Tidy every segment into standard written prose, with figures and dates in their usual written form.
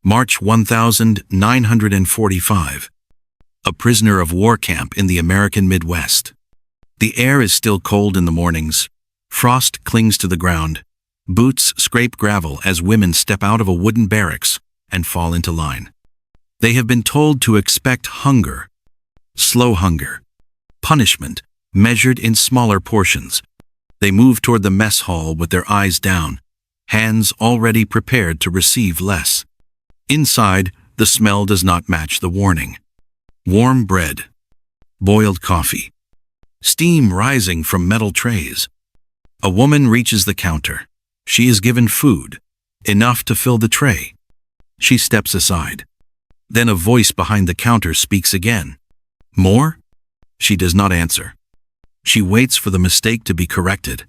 March 1945. A prisoner of war camp in the American Midwest. The air is still cold in the mornings. Frost clings to the ground. Boots scrape gravel as women step out of a wooden barracks and fall into line. They have been told to expect hunger. Slow hunger. Punishment, measured in smaller portions. They move toward the mess hall with their eyes down, hands already prepared to receive less. Inside, the smell does not match the warning. Warm bread. Boiled coffee. Steam rising from metal trays. A woman reaches the counter. She is given food, enough to fill the tray. She steps aside. Then a voice behind the counter speaks again. More? She does not answer. She waits for the mistake to be corrected.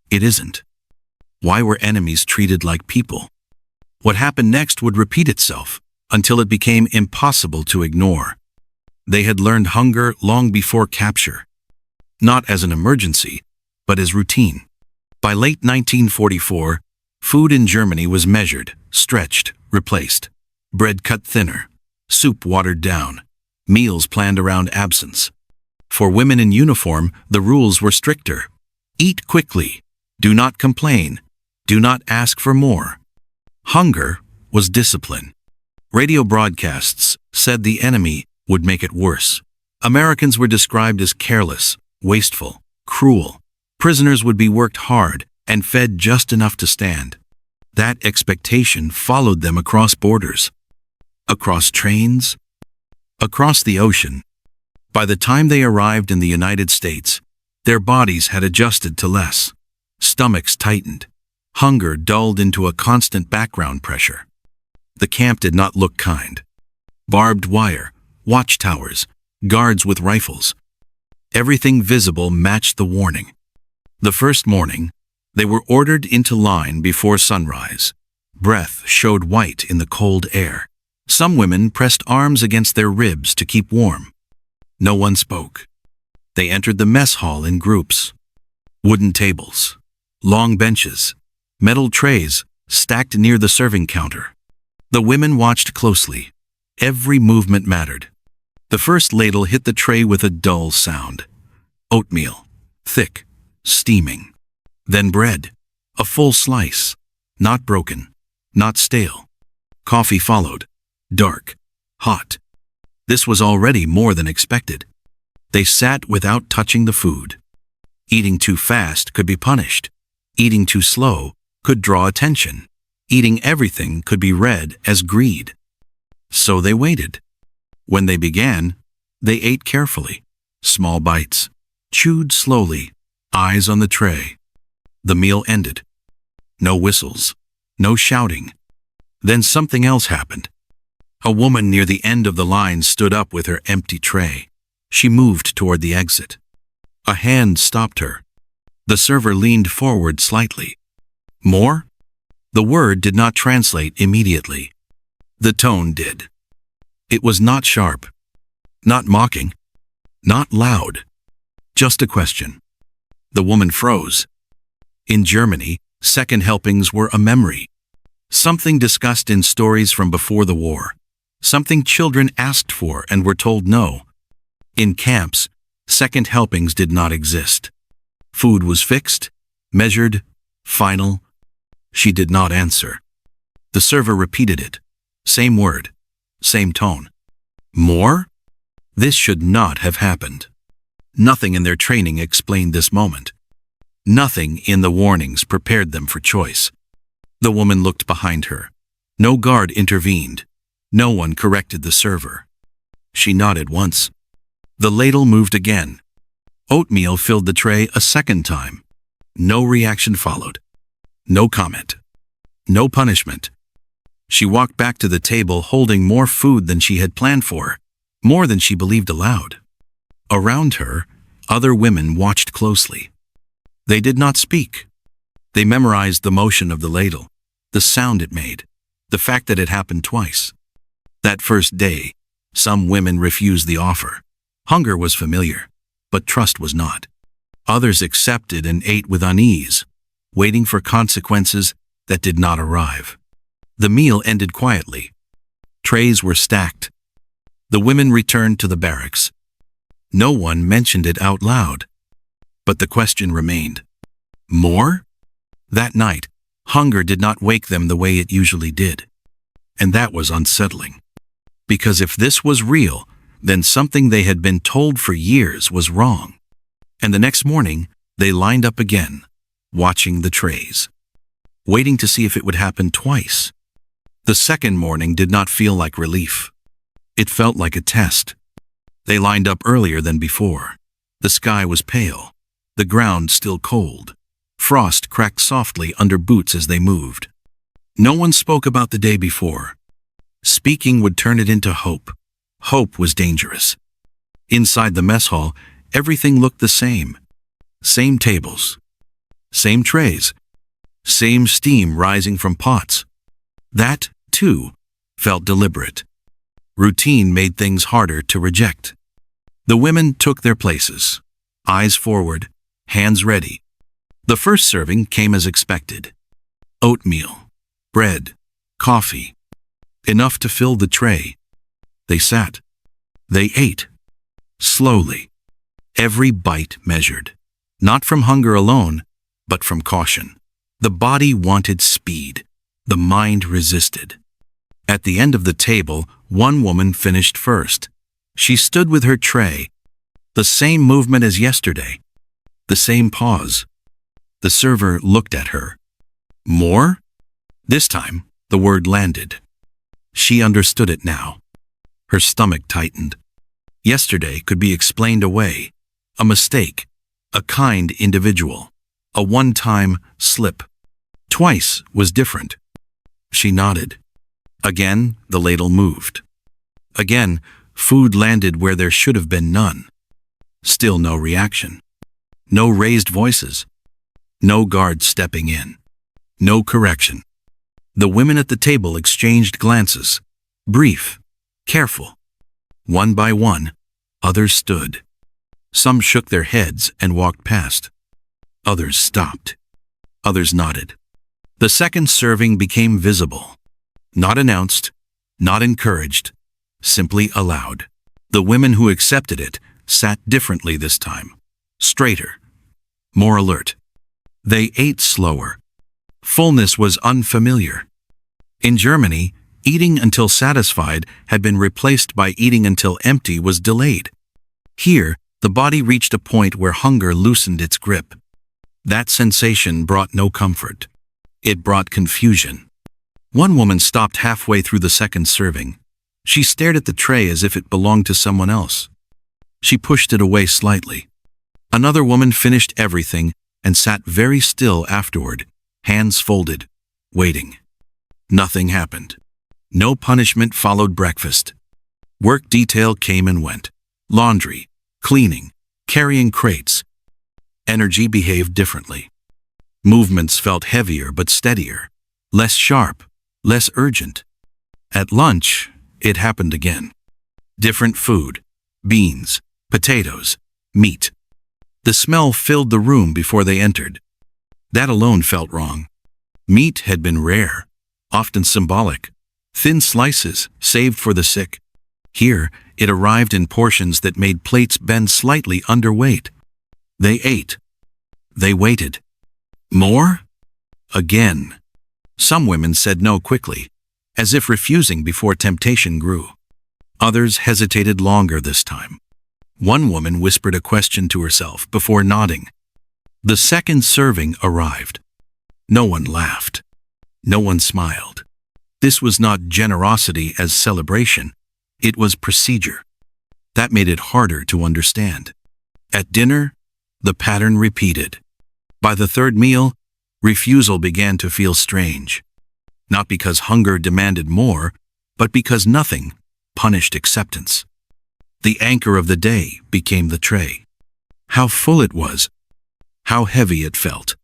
It isn't. Why were enemies treated like people? What happened next would repeat itself until it became impossible to ignore. They had learned hunger long before capture. Not as an emergency, but as routine. By late 1944, food in Germany was measured, stretched, replaced. Bread cut thinner, soup watered down, meals planned around absence. For women in uniform, the rules were stricter. Eat quickly. Do not complain. Do not ask for more. Hunger was discipline. Radio broadcasts said the enemy would make it worse. Americans were described as careless, wasteful, cruel. Prisoners would be worked hard and fed just enough to stand. That expectation followed them across borders, across trains, across the ocean. By the time they arrived in the United States, their bodies had adjusted to less. Stomachs tightened. Hunger dulled into a constant background pressure. The camp did not look kind. Barbed wire, watchtowers, guards with rifles. Everything visible matched the warning. The first morning, they were ordered into line before sunrise. Breath showed white in the cold air. Some women pressed arms against their ribs to keep warm. No one spoke. They entered the mess hall in groups. Wooden tables, long benches, metal trays stacked near the serving counter. The women watched closely. Every movement mattered. The first ladle hit the tray with a dull sound. Oatmeal, thick, steaming. Then bread, a full slice, not broken, not stale. Coffee followed, dark, hot. This was already more than expected. They sat without touching the food. Eating too fast could be punished. Eating too slow could draw attention. Eating everything could be read as greed. So they waited. When they began, they ate carefully. Small bites, chewed slowly, eyes on the tray. The meal ended. No whistles, no shouting. Then something else happened. A woman near the end of the line stood up with her empty tray. She moved toward the exit. A hand stopped her. The server leaned forward slightly. More? The word did not translate immediately. The tone did. It was not sharp, not mocking, not loud. Just a question. The woman froze. In Germany, second helpings were a memory. Something discussed in stories from before the war. Something children asked for and were told no. In camps, second helpings did not exist. Food was fixed, measured, final. She did not answer. The server repeated it. Same word, same tone. More? This should not have happened. Nothing in their training explained this moment. Nothing in the warnings prepared them for choice. The woman looked behind her. No guard intervened. No one corrected the server. She nodded once. The ladle moved again. Oatmeal filled the tray a second time. No reaction followed. No comment. No punishment. She walked back to the table holding more food than she had planned for, more than she believed aloud. Around her, other women watched closely. They did not speak. They memorized the motion of the ladle, the sound it made, the fact that it happened twice. That first day, some women refused the offer. Hunger was familiar, but trust was not. Others accepted and ate with unease, waiting for consequences that did not arrive. The meal ended quietly. Trays were stacked. The women returned to the barracks. No one mentioned it out loud. But the question remained. More? That night, hunger did not wake them the way it usually did. And that was unsettling. Because if this was real, then something they had been told for years was wrong. And the next morning, they lined up again, watching the trays, waiting to see if it would happen twice. The second morning did not feel like relief. It felt like a test. They lined up earlier than before. The sky was pale, the ground still cold. Frost cracked softly under boots as they moved. No one spoke about the day before. Speaking would turn it into hope. Hope was dangerous. Inside the mess hall, everything looked the same. Same tables. Same trays. Same steam rising from pots. That, too, felt deliberate. Routine made things harder to reject. The women took their places, eyes forward, hands ready. The first serving came as expected. Oatmeal, bread, coffee. Enough to fill the tray. They sat. They ate. Slowly. Every bite measured. Not from hunger alone, but from caution. The body wanted speed. The mind resisted. At the end of the table, one woman finished first. She stood with her tray. The same movement as yesterday. The same pause. The server looked at her. More? This time, the word landed. She understood it now. Her stomach tightened. Yesterday could be explained away. A mistake. A kind individual. A one-time slip. Twice was different. She nodded. Again, the ladle moved. Again, food landed where there should have been none. Still no reaction. No raised voices. No guard stepping in. No correction. The women at the table exchanged glances. Brief. Careful. One by one, others stood. Some shook their heads and walked past. Others stopped. Others nodded. The second serving became visible. Not announced, not encouraged, simply allowed. The women who accepted it sat differently this time. Straighter. More alert. They ate slower. Fullness was unfamiliar. In Germany, eating until satisfied had been replaced by eating until empty was delayed. Here, the body reached a point where hunger loosened its grip. That sensation brought no comfort. It brought confusion. One woman stopped halfway through the second serving. She stared at the tray as if it belonged to someone else. She pushed it away slightly. Another woman finished everything and sat very still afterward, hands folded, waiting. Nothing happened. No punishment followed breakfast. Work detail came and went. Laundry, cleaning, carrying crates. Energy behaved differently. Movements felt heavier but steadier, less sharp, less urgent. At lunch, it happened again. Different food, beans, potatoes, meat. The smell filled the room before they entered. That alone felt wrong. Meat had been rare, often symbolic, thin slices saved for the sick. Here, it arrived in portions that made plates bend slightly underweight. They ate. They waited. More? Again. Some women said no quickly, as if refusing before temptation grew. Others hesitated longer this time. One woman whispered a question to herself before nodding. The second serving arrived. No one laughed. No one smiled. This was not generosity as celebration. It was procedure. That made it harder to understand. At dinner, the pattern repeated. By the third meal, refusal began to feel strange. Not because hunger demanded more, but because nothing punished acceptance. The anchor of the day became the tray. How full it was. How heavy it felt.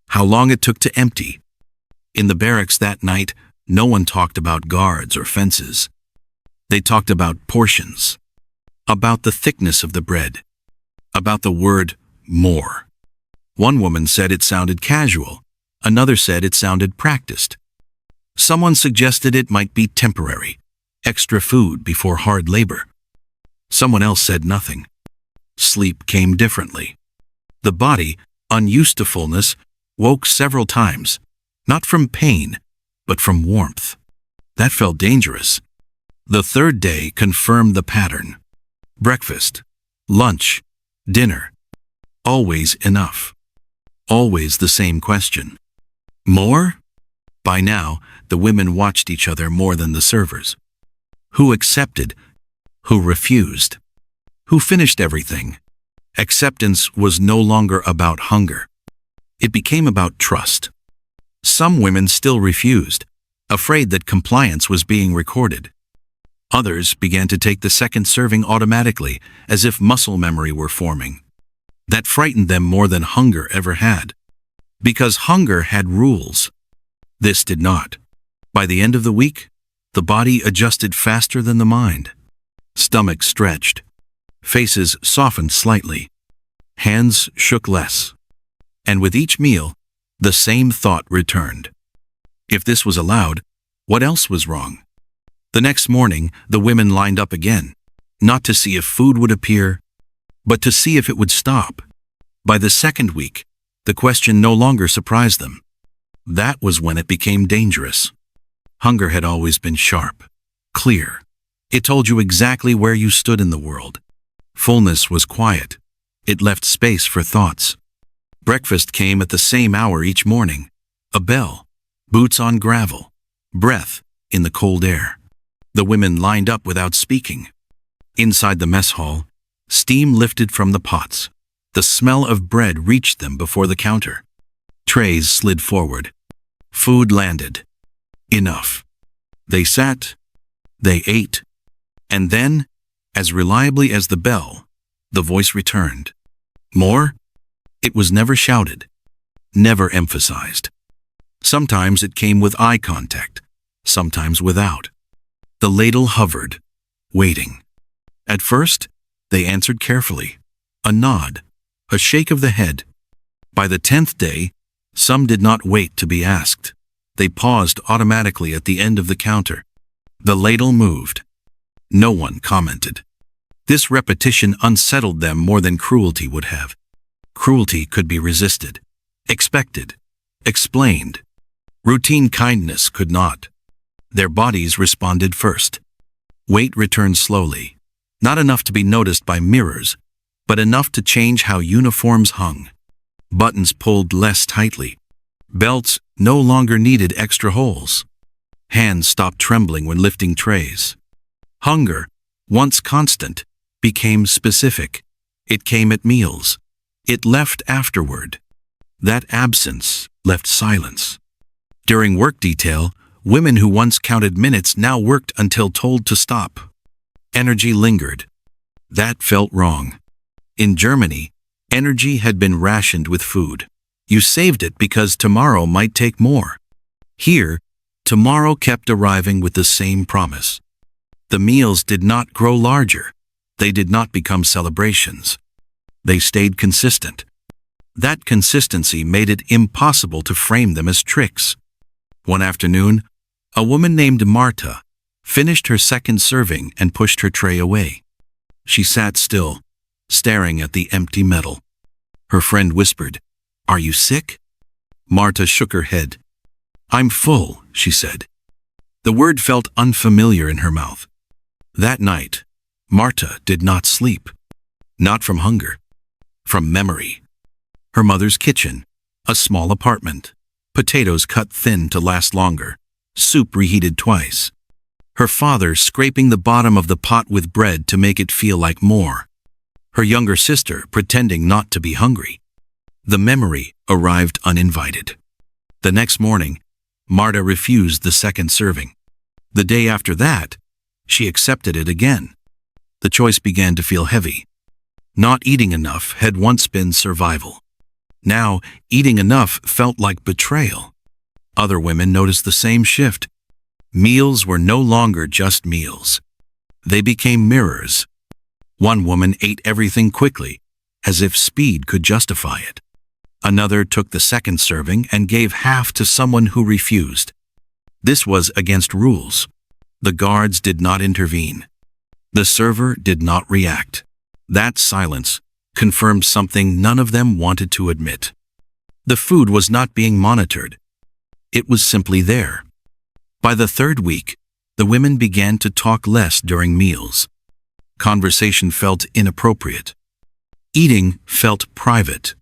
How long it took to empty. In the barracks that night, no one talked about guards or fences. They talked about portions. About the thickness of the bread. About the word more. One woman said it sounded casual. Another said it sounded practiced. Someone suggested it might be temporary. extra food before hard labor. Someone else said nothing. Sleep came differently. The body, unused to fullness, woke several times, not from pain, but from warmth. That felt dangerous. The third day confirmed the pattern. Breakfast, lunch, dinner. Always enough. Always the same question. More? By now, the women watched each other more than the servers. Who accepted? Who refused? Who finished everything? Acceptance was no longer about hunger. It became about trust. Some women still refused, afraid that compliance was being recorded. Others began to take the second serving automatically, as if muscle memory were forming. That frightened them more than hunger ever had. Because hunger had rules. This did not. By the end of the week, the body adjusted faster than the mind. Stomachs stretched. Faces softened slightly. Hands shook less. And with each meal, the same thought returned. If this was allowed, what else was wrong? The next morning, the women lined up again, not to see if food would appear, but to see if it would stop. By the second week, the question no longer surprised them. That was when it became dangerous. Hunger had always been sharp, clear. It told you exactly where you stood in the world. Fullness was quiet. It left space for thoughts. Breakfast came at the same hour each morning. A bell, boots on gravel, breath in the cold air. The women lined up without speaking. Inside the mess hall, steam lifted from the pots. The smell of bread reached them before the counter. Trays slid forward. Food landed. Enough. They sat. They ate. And then, as reliably as the bell, the voice returned. More? It was never shouted, never emphasized. Sometimes it came with eye contact, sometimes without. The ladle hovered, waiting. At first, they answered carefully, a nod, a shake of the head. By the 10th day, some did not wait to be asked. They paused automatically at the end of the counter. The ladle moved. No one commented. This repetition unsettled them more than cruelty would have. Cruelty could be resisted, expected, explained. Routine kindness could not. Their bodies responded first. Weight returned slowly, not enough to be noticed by mirrors, but enough to change how uniforms hung. Buttons pulled less tightly. Belts no longer needed extra holes. Hands stopped trembling when lifting trays. Hunger, once constant, became specific. It came at meals. It left afterward. That absence left silence. During work detail, women who once counted minutes now worked until told to stop. Energy lingered. That felt wrong. In Germany, energy had been rationed with food. You saved it because tomorrow might take more. Here, tomorrow kept arriving with the same promise. The meals did not grow larger. They did not become celebrations. They stayed consistent. That consistency made it impossible to frame them as tricks. One afternoon, a woman named Marta finished her second serving and pushed her tray away. She sat still, staring at the empty metal. Her friend whispered, "Are you sick?" Marta shook her head. "I'm full," she said. The word felt unfamiliar in her mouth. That night, Marta did not sleep. Not from hunger. From memory. Her mother's kitchen, a small apartment, potatoes cut thin to last longer, soup reheated twice. Her father scraping the bottom of the pot with bread to make it feel like more. Her younger sister pretending not to be hungry. The memory arrived uninvited. The next morning, Marta refused the second serving. The day after that, she accepted it again. The choice began to feel heavy. Not eating enough had once been survival. Now, eating enough felt like betrayal. Other women noticed the same shift. Meals were no longer just meals. They became mirrors. One woman ate everything quickly, as if speed could justify it. Another took the second serving and gave half to someone who refused. This was against rules. The guards did not intervene. The server did not react. That silence confirmed something none of them wanted to admit. The food was not being monitored. It was simply there. By the third week, the women began to talk less during meals. Conversation felt inappropriate. Eating felt private.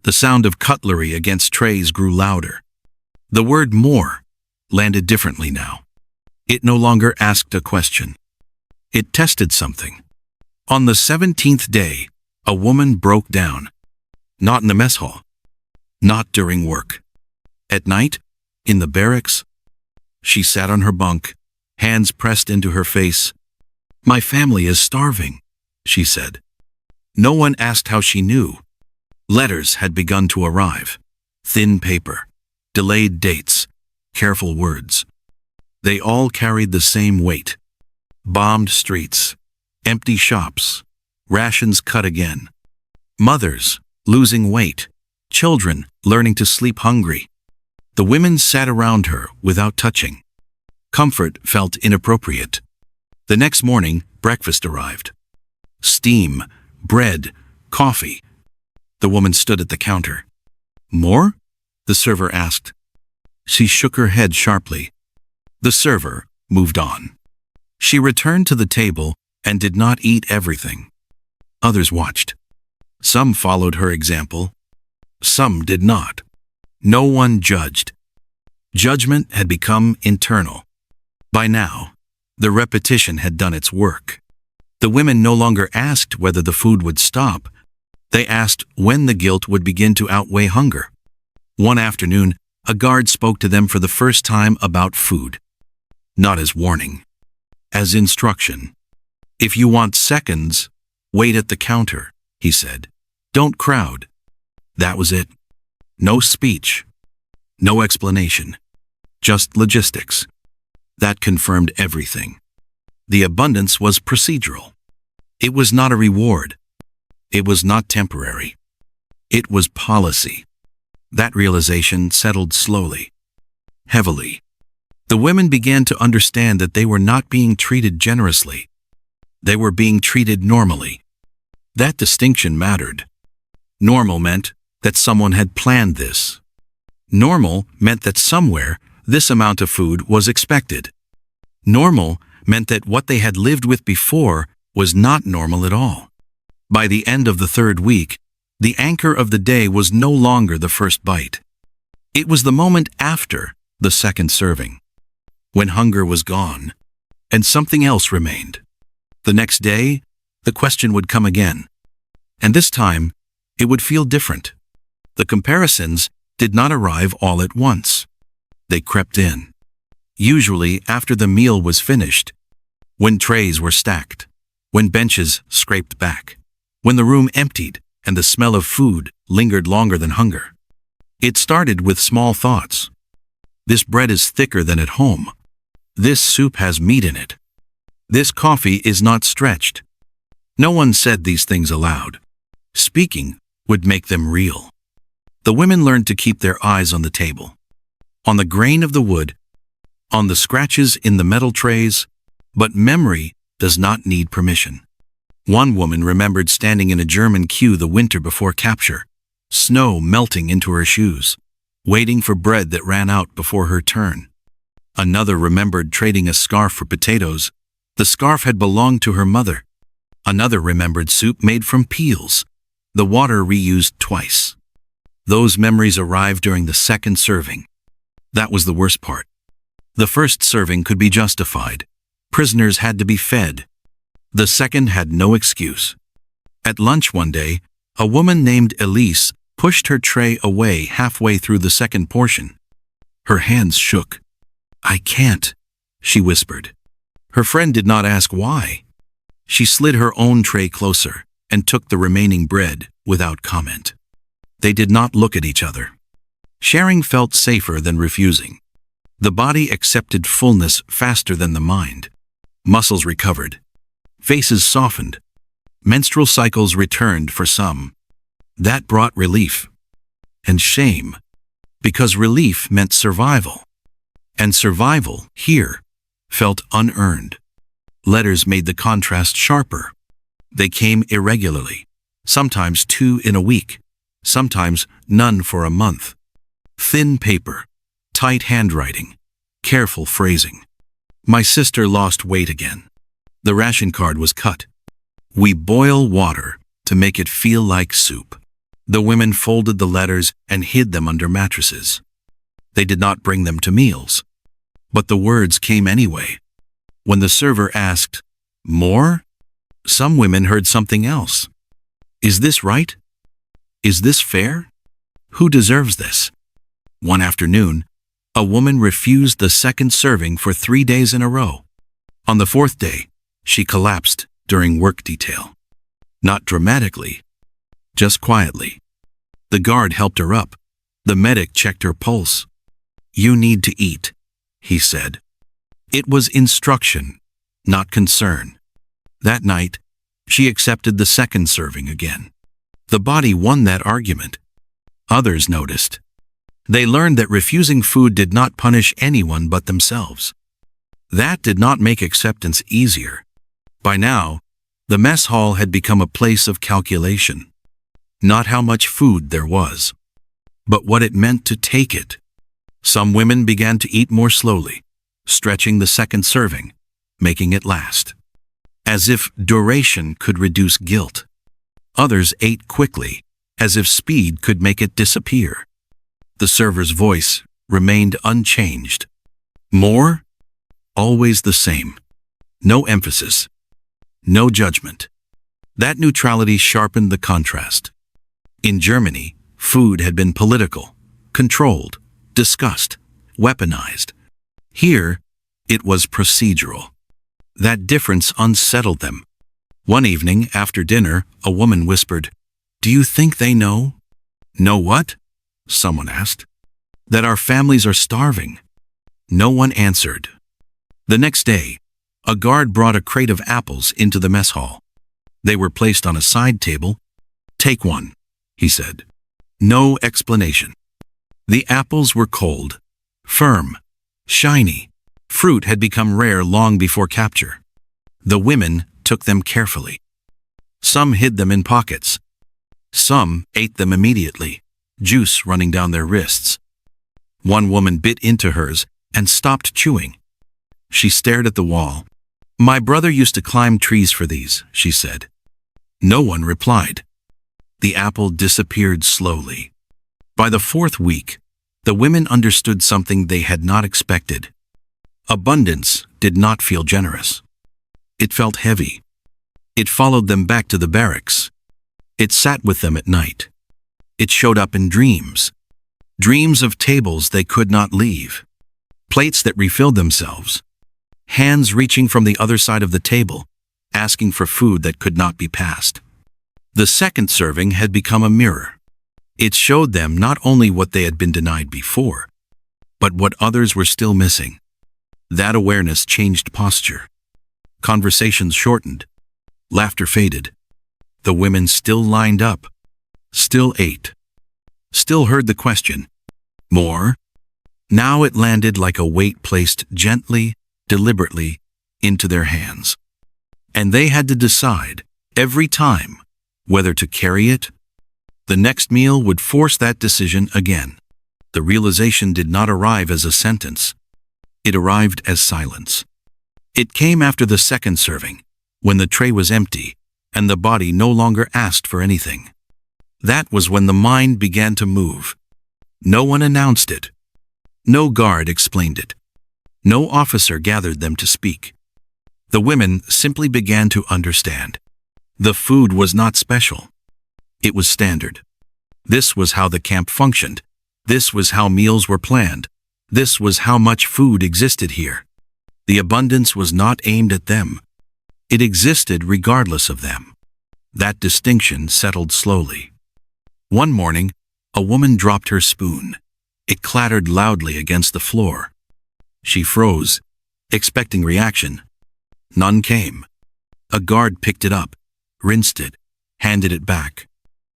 The sound of cutlery against trays grew louder. The word "more" landed differently now. It no longer asked a question. It tested something. On the 17th day, a woman broke down. Not in the mess hall. Not during work. At night, in the barracks, she sat on her bunk, hands pressed into her face. "My family is starving," she said. No one asked how she knew. Letters had begun to arrive. Thin paper, delayed dates, careful words. They all carried the same weight. Bombed streets, empty shops, rations cut again. Mothers losing weight, children learning to sleep hungry. The women sat around her without touching. Comfort felt inappropriate. The next morning, breakfast arrived. Steam, bread, coffee. The woman stood at the counter. "More?" the server asked. She shook her head sharply. The server moved on. She returned to the table and did not eat everything. Others watched. Some followed her example. Some did not. No one judged. Judgment had become internal. By now, the repetition had done its work. The women no longer asked whether the food would stop. They asked when the guilt would begin to outweigh hunger. One afternoon, a guard spoke to them for the first time about food. Not as warning, as instruction. "If you want seconds, wait at the counter," he said. "Don't crowd." That was it. No speech. No explanation. Just logistics. That confirmed everything. The abundance was procedural. It was not a reward. It was not temporary. It was policy. That realization settled slowly, heavily. The women began to understand that they were not being treated generously. They were being treated normally. That distinction mattered. Normal meant that someone had planned this. Normal meant that somewhere this amount of food was expected. Normal meant that what they had lived with before was not normal at all. By the end of the third week, the anchor of the day was no longer the first bite. It was the moment after the second serving, when hunger was gone and something else remained. The next day, the question would come again. And this time, it would feel different. The comparisons did not arrive all at once. They crept in. Usually after the meal was finished, when trays were stacked, when benches scraped back, when the room emptied and the smell of food lingered longer than hunger. It started with small thoughts. This bread is thicker than at home. This soup has meat in it. This coffee is not stretched. No one said these things aloud. Speaking would make them real. The women learned to keep their eyes on the table, on the grain of the wood, on the scratches in the metal trays, but memory does not need permission. One woman remembered standing in a German queue the winter before capture, snow melting into her shoes, waiting for bread that ran out before her turn. Another remembered trading a scarf for potatoes. The scarf had belonged to her mother. Another remembered soup made from peels, the water reused twice. Those memories arrived during the second serving. That was the worst part. The first serving could be justified. Prisoners had to be fed. The second had no excuse. At lunch one day, a woman named Elise pushed her tray away halfway through the second portion. Her hands shook. "I can't," she whispered. Her friend did not ask why. She slid her own tray closer and took the remaining bread without comment. They did not look at each other. Sharing felt safer than refusing. The body accepted fullness faster than the mind. Muscles recovered. Faces softened. Menstrual cycles returned for some. That brought relief. And shame. Because relief meant survival. And survival, here, felt unearned. Letters made the contrast sharper. They came irregularly, sometimes 2 in a week, sometimes none for a month. Thin paper, tight handwriting, careful phrasing. My sister lost weight again. The ration card was cut. We boil water to make it feel like soup. The women folded the letters and hid them under mattresses. They did not bring them to meals. But the words came anyway. When the server asked, "More?" some women heard something else. "Is this right? Is this fair? Who deserves this?" One afternoon, a woman refused the second serving for 3 days in a row. On the 4th day, she collapsed during work detail. Not dramatically, just quietly. The guard helped her up. The medic checked her pulse. "You need to eat," he said. It was instruction, not concern. That night, she accepted the second serving again. The body won that argument. Others noticed. They learned that refusing food did not punish anyone but themselves. That did not make acceptance easier. By now, the mess hall had become a place of calculation. Not how much food there was, but what it meant to take it. Some women began to eat more slowly, stretching the second serving, making it last. As if duration could reduce guilt. Others ate quickly, as if speed could make it disappear. The server's voice remained unchanged. More? Always the same. No emphasis. No judgment. That neutrality sharpened the contrast. In Germany, food had been political, controlled, discussed, weaponized. Here, it was procedural. That difference unsettled them. One evening, after dinner, a woman whispered, "Do you think they know?" "Know what?" someone asked. "That our families are starving." No one answered. The next day, a guard brought a crate of apples into the mess hall. They were placed on a side table. "Take one," he said. No explanation. The apples were cold, firm, shiny. Fruit had become rare long before capture. The women took them carefully. Some hid them in pockets. Some ate them immediately, juice running down their wrists. One woman bit into hers and stopped chewing. She stared at the wall. "My brother used to climb trees for these," she said. No one replied. The apple disappeared slowly. By the 4th week, the women understood something they had not expected. Abundance did not feel generous. It felt heavy. It followed them back to the barracks. It sat with them at night. It showed up in dreams. Dreams of tables they could not leave. Plates that refilled themselves. Hands reaching from the other side of the table, asking for food that could not be passed. The second serving had become a mirror. It showed them not only what they had been denied before, but what others were still missing. That awareness changed posture. Conversations shortened. Laughter faded. The women still lined up, still ate, still heard the question, "More?" Now it landed like a weight placed gently, deliberately, into their hands. And they had to decide, every time, whether to carry it. The next meal would force that decision again. The realization did not arrive as a sentence. It arrived as silence. It came after the second serving, when the tray was empty, and the body no longer asked for anything. That was when the mind began to move. No one announced it. No guard explained it. No officer gathered them to speak. The women simply began to understand. The food was not special. It was standard. This was how the camp functioned. This was how meals were planned. This was how much food existed here. The abundance was not aimed at them. It existed regardless of them. That distinction settled slowly. One morning, a woman dropped her spoon. It clattered loudly against the floor. She froze, expecting reaction. None came. A guard picked it up, rinsed it, handed it back.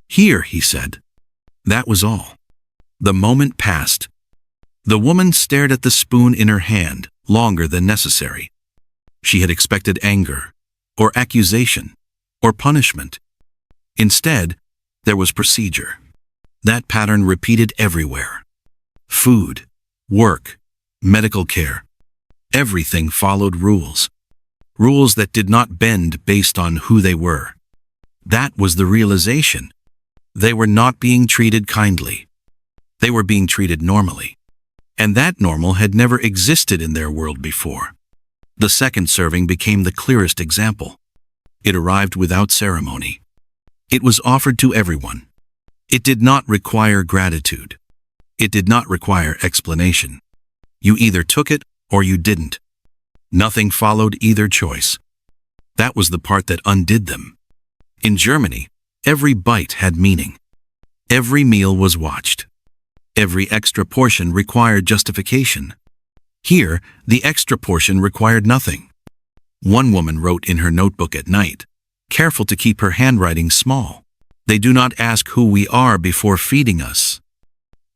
"Here," he said. That was all. The moment passed. The woman stared at the spoon in her hand longer than necessary. She had expected anger, or accusation, or punishment. Instead, there was procedure. That pattern repeated everywhere. Food, work, medical care. Everything followed rules. Rules that did not bend based on who they were. That was the realization. They were not being treated kindly. They were being treated normally. And that normal had never existed in their world before. The second serving became the clearest example. It arrived without ceremony. It was offered to everyone. It did not require gratitude. It did not require explanation. You either took it or you didn't. Nothing followed either choice. That was the part that undid them. In Germany, every bite had meaning. Every meal was watched. Every extra portion required justification. Here, the extra portion required nothing. One woman wrote in her notebook at night, careful to keep her handwriting small. They do not ask who we are before feeding us.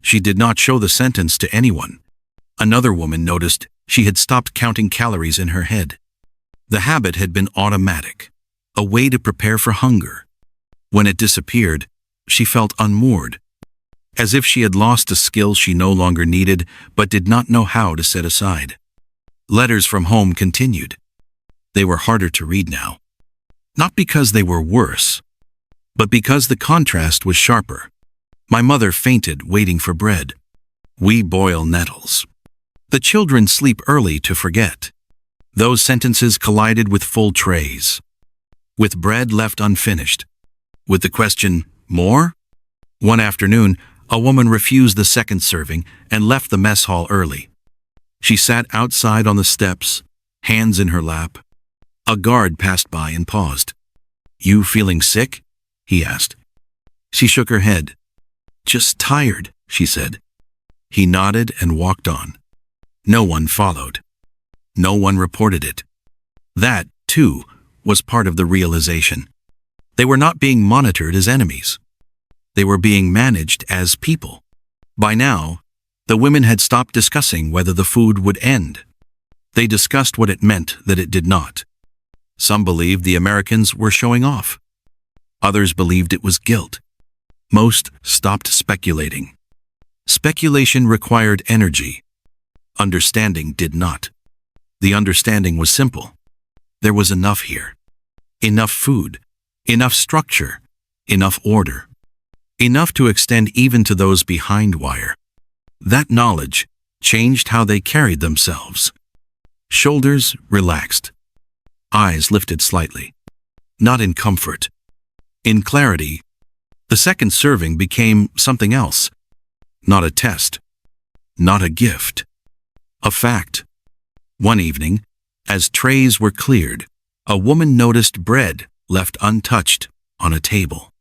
She did not show the sentence to anyone. Another woman noticed she had stopped counting calories in her head. The habit had been automatic, a way to prepare for hunger. When it disappeared, she felt unmoored, as if she had lost a skill she no longer needed but did not know how to set aside. Letters from home continued. They were harder to read now. Not because they were worse, but because the contrast was sharper. My mother fainted waiting for bread. We boil nettles. The children sleep early to forget. Those sentences collided with full trays, with bread left unfinished, with the question, more? One afternoon, a woman refused the second serving and left the mess hall early. She sat outside on the steps, hands in her lap. A guard passed by and paused. "You feeling sick?" he asked. She shook her head. "Just tired," she said. He nodded and walked on. No one followed. No one reported it. That, too, was part of the realization. They were not being monitored as enemies. They were being managed as people. By now, the women had stopped discussing whether the food would end. They discussed what it meant that it did not. Some believed the Americans were showing off. Others believed it was guilt. Most stopped speculating. Speculation required energy. Understanding did not. The understanding was simple. There was enough here. Enough food. Enough structure. Enough order. Enough to extend even to those behind wire. That knowledge changed how they carried themselves. Shoulders relaxed. Eyes lifted slightly. Not in comfort. In clarity. The second serving became something else. Not a test. Not a gift. A fact. One evening, as trays were cleared, a woman noticed bread left untouched on a table.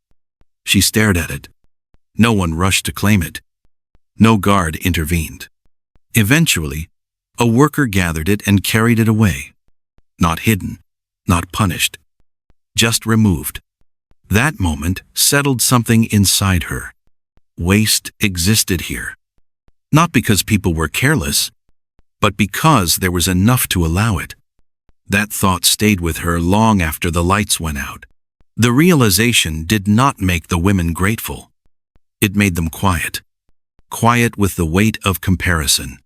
She stared at it. No one rushed to claim it. No guard intervened. Eventually, a worker gathered it and carried it away. Not hidden, not punished, just removed. That moment settled something inside her. Waste existed here. Not because people were careless, but because there was enough to allow it. That thought stayed with her long after the lights went out. The realization did not make the women grateful. It made them quiet. Quiet with the weight of comparison.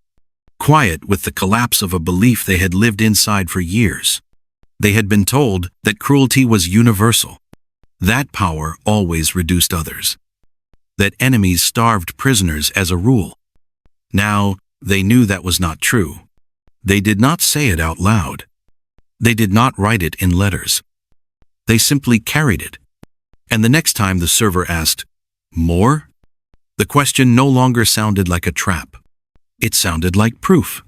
Quiet with the collapse of a belief they had lived inside for years. They had been told that cruelty was universal. That power always reduced others. That enemies starved prisoners as a rule. Now, they knew that was not true. They did not say it out loud. They did not write it in letters. They simply carried it. And the next time the server asked, "More?" the question no longer sounded like a trap. It sounded like proof.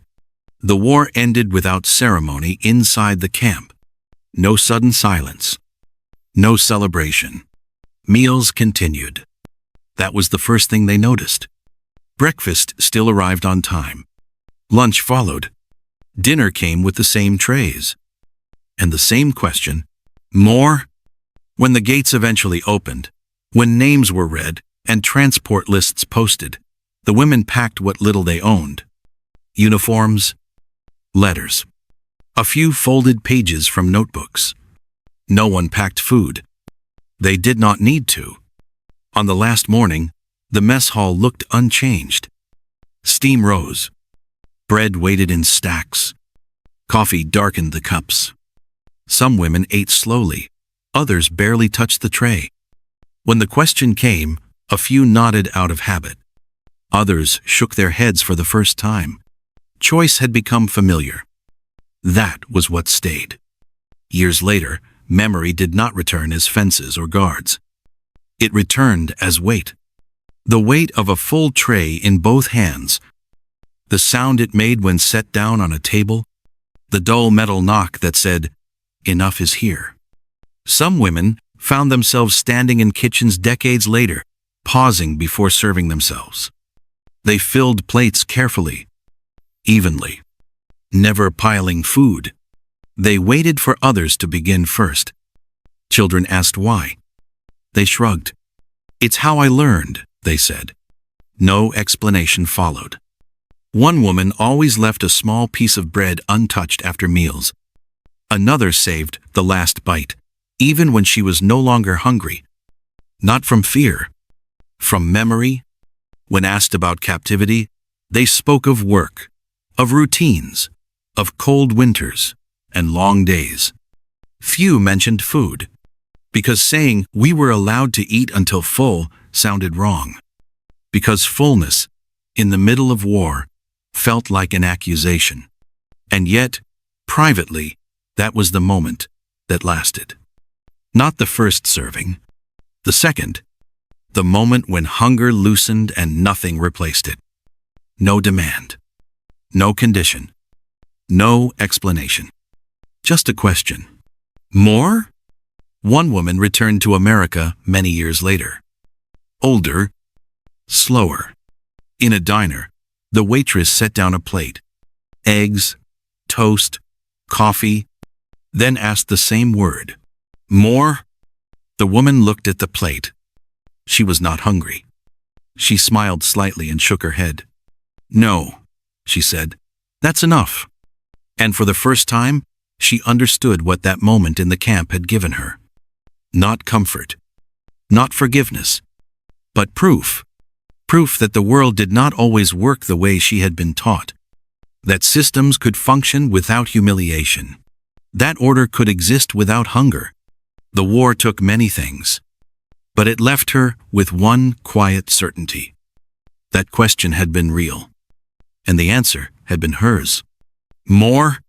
The war ended without ceremony inside the camp. No sudden silence. No celebration. Meals continued. That was the first thing they noticed. Breakfast still arrived on time. Lunch followed. Dinner came with the same trays. And the same question, "More?" When the gates eventually opened, when names were read and transport lists posted, The women packed what little they owned: uniforms, letters, a few folded pages from notebooks. No one packed food. They did not need to. On the last morning, the mess hall looked unchanged. Steam rose. Bread waited in stacks. Coffee darkened the cups. Some women ate slowly. Others barely touched the tray. When the question came, a few nodded out of habit. Others shook their heads for the first time. Choice had become familiar. That was what stayed. Years later, memory did not return as fences or guards. It returned as weight. The weight of a full tray in both hands. The sound it made when set down on a table. The dull metal knock that said, "Enough is here." Some women found themselves standing in kitchens decades later, pausing before serving themselves. They filled plates carefully, evenly, never piling food. They waited for others to begin first. Children asked why. They shrugged. "It's how I learned," they said. No explanation followed. One woman always left a small piece of bread untouched after meals. Another saved the last bite, even when she was no longer hungry. Not from fear, from memory. When asked about captivity, they spoke of work, of routines, of cold winters and long days. Few mentioned food, because saying we were allowed to eat until full sounded wrong. Because fullness, in the middle of war, felt like an accusation. And yet, privately, that was the moment that lasted. Not the first serving, the second, the moment when hunger loosened and nothing replaced it. No demand, no condition, no explanation. Just a question. More? One woman returned to America many years later. Older, slower. In a diner, the waitress set down a plate. Eggs, toast, coffee, then asked the same word. More? The woman looked at the plate. She was not hungry. She smiled slightly and shook her head. "No," she said, "that's enough." And for the first time, she understood what that moment in the camp had given her. Not comfort, not forgiveness, but proof. Proof that the world did not always work the way she had been taught. That systems could function without humiliation. That order could exist without hunger. The war took many things, but it left her with one quiet certainty. That question had been real, and the answer had been hers. More?